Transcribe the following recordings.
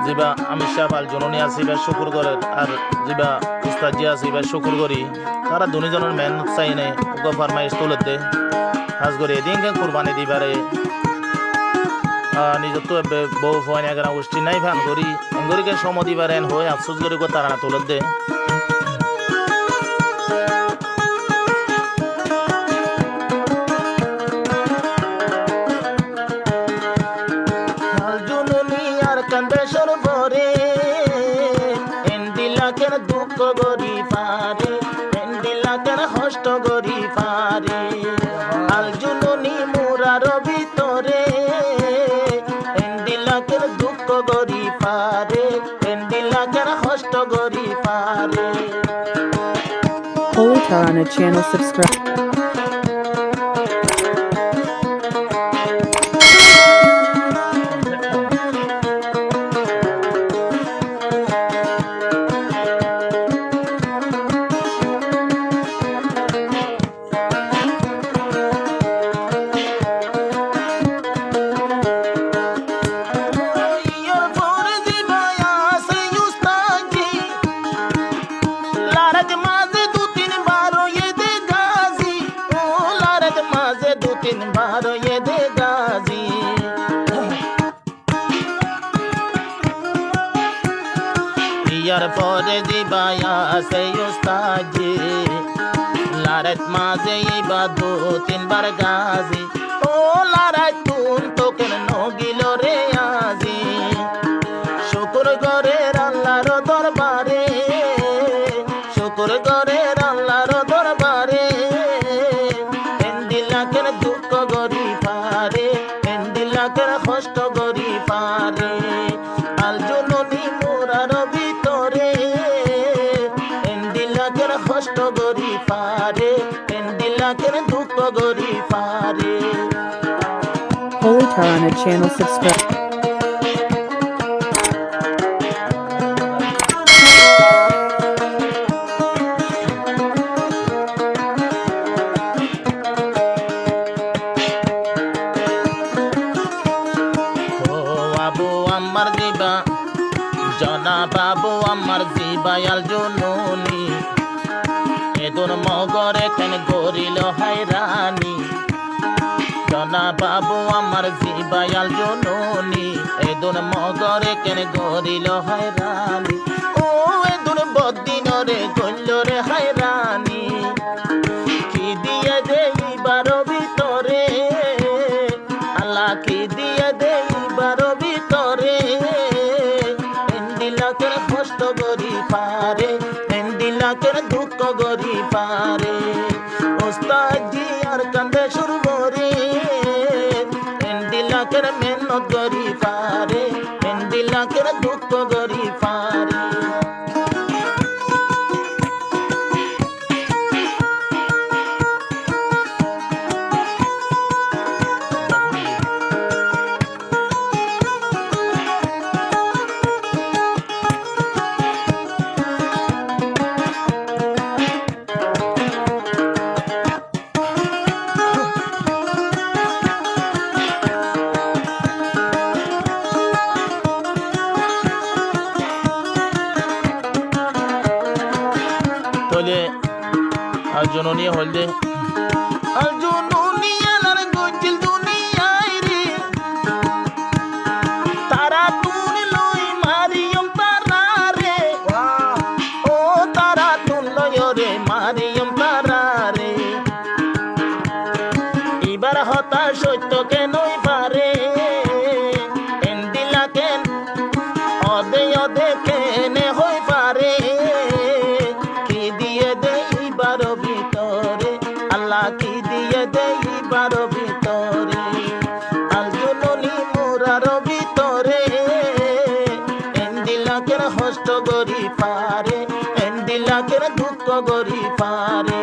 যেবা আমি সাবাল জননী আছি বা শুকুর করে আর যেবা উস্তাদ জি আছি বা শুকুর করি তারা দুজনের মেহনত চাই নাই ওকে ফরমাইশ তুলে দে হাজ করে এদিনকে কুরবানি দিবারে নিজের তো বউ ফয়না কেন গোষ্ঠী নাই ফান করি এঙ্গরিকে সম দিবারেন হয়ে আফসোস করে তারা না তুলে দে কান্দেশ্বর বরে এন্ডিলাকের দুঃখ গরি পারে এন্ডিলাকের হষ্ট গরি পারে আলজুননি মুরার ভিতরে এন্ডিলাকের দুঃখ গরি পারে এন্ডিলাকের হষ্ট গরি পারে Holy Tarana channel subscribe. बारो ये दे गाजी यार पौधे दिबाया से उस्ताजी लारत माजे ये बादो 3 बार गाजी ओ लारत तुम तो केन नो गिलो रे आजी शुक्र करे আল্লাহর দরবারে শুকর করে আল্লাহর দরবারে এন্ডিলাকের দুঃখ গরি পারে এন্ডিলাকের কষ্ট গরি পারে আলজুননি মোরার ভিতরে এন্ডিলাকের কষ্ট গরি পারে এন্ডিলাকের দুঃখ গরি পারে Holy Tarana channel subscribe. আমার জিবা জনা বাবু আমার জিবায়াল জননী এদুর মগরে কেন গরিল হায়রানি জনা বাবু আমার জিবায়াল জননী এদুর মগরে কেন গরিল হায়রানি ও এদুর বদিনরে গল্লরে হায়রানি কি দিয়ে দেইবার ভিতরে আল্লাহ কি দিয়ে দেইবার ভিতরে এন্ডিলাকের কষ্ট গরি পারে এন্ডিলাকের দুঃখ গরি পারে উস্তাদ জি আর কান্দেশ্বর বরে এন্ডিলাকের মেহনত গরি পারে এন্ডিলাকের দুঃখ গরি পারে তোলে আর জননী হলদে আর জননী আলার গজিল দুনিয়ায় রে তারা তুন লই মারিয়ম তারা রে ও তারা তুন লয় রে মারিয়ম তারা রে এবার হতা সত্য কেনই পারে এন্ডিলাকেন অদে অদে কেনে হই পারে কি দিয়ে দেইবার ভিতরে আল্লাহ কি দিয়ে দেইবার ভিতরে আলজুননি মোরার ভিতরে এন্ডিলাকের হষ্ট গরি পারে এন্ডিলাকের দুঃখ গরি পারে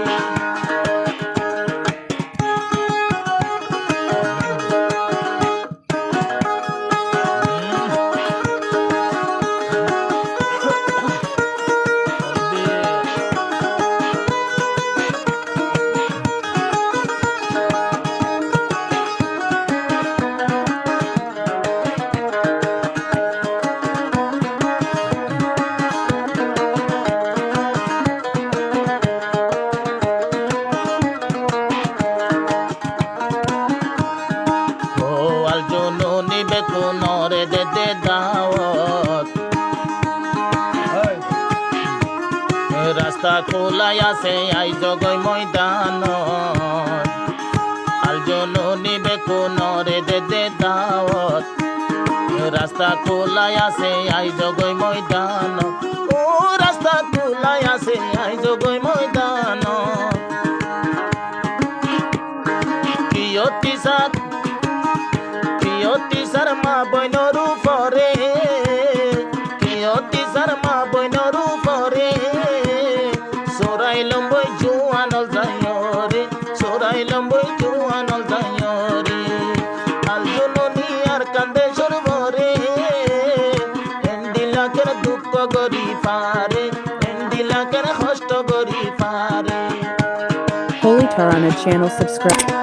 খোলাই আছে আই জগই ময়দান আল জননী বেকুনরে দে দাওয়াত রাস্তা খোলাই আছে আই জগই ময়দান ও রাস্তা খোলাই আছে আই জগই ময়দান কিয়তি সার মা বইনর উপরে কিয়তি সার মা বইনর উপরে সোরাই লম্বই জুয়ানল যায়রে সোরাই লম্বই জুয়ানল যায়রে আল জননী আর কান্দে সরবরে এন্ডিলাকের দুঃখ গরি পারে এন্ডিলাকের কষ্ট গরি পারে Holy Tarana channel subscribe.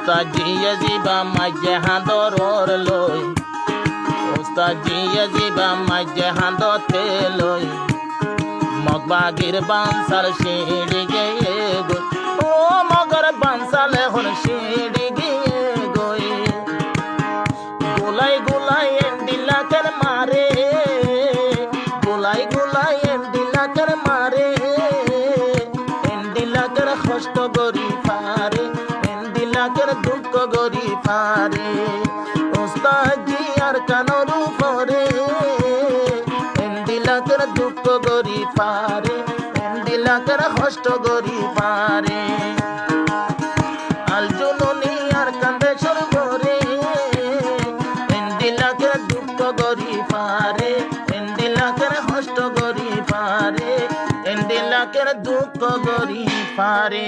Ustad jiya ziba majje handoror loy Ustad jiya ziba majje handote loy Mogbagir bansal shiri geye goy O mogar bansal hon shiri geye goy Gulai gulai endila kar mare Gulai gulai endila kar mare Endila kar khoshto gori pare লাকের দুঃখ গরি পারে ওস্তাদ জি আর কানোর উপরে এন্দিলাকের দুঃখ গরি পারে এন্দিলাকের কষ্ট গরি পারে আল জননী আর কান্দে সরবরে এন্দিলাকের দুঃখ গরি পারে এন্দিলাকের কষ্ট গরি পারে এন্দিলাকের দুঃখ গরি পারে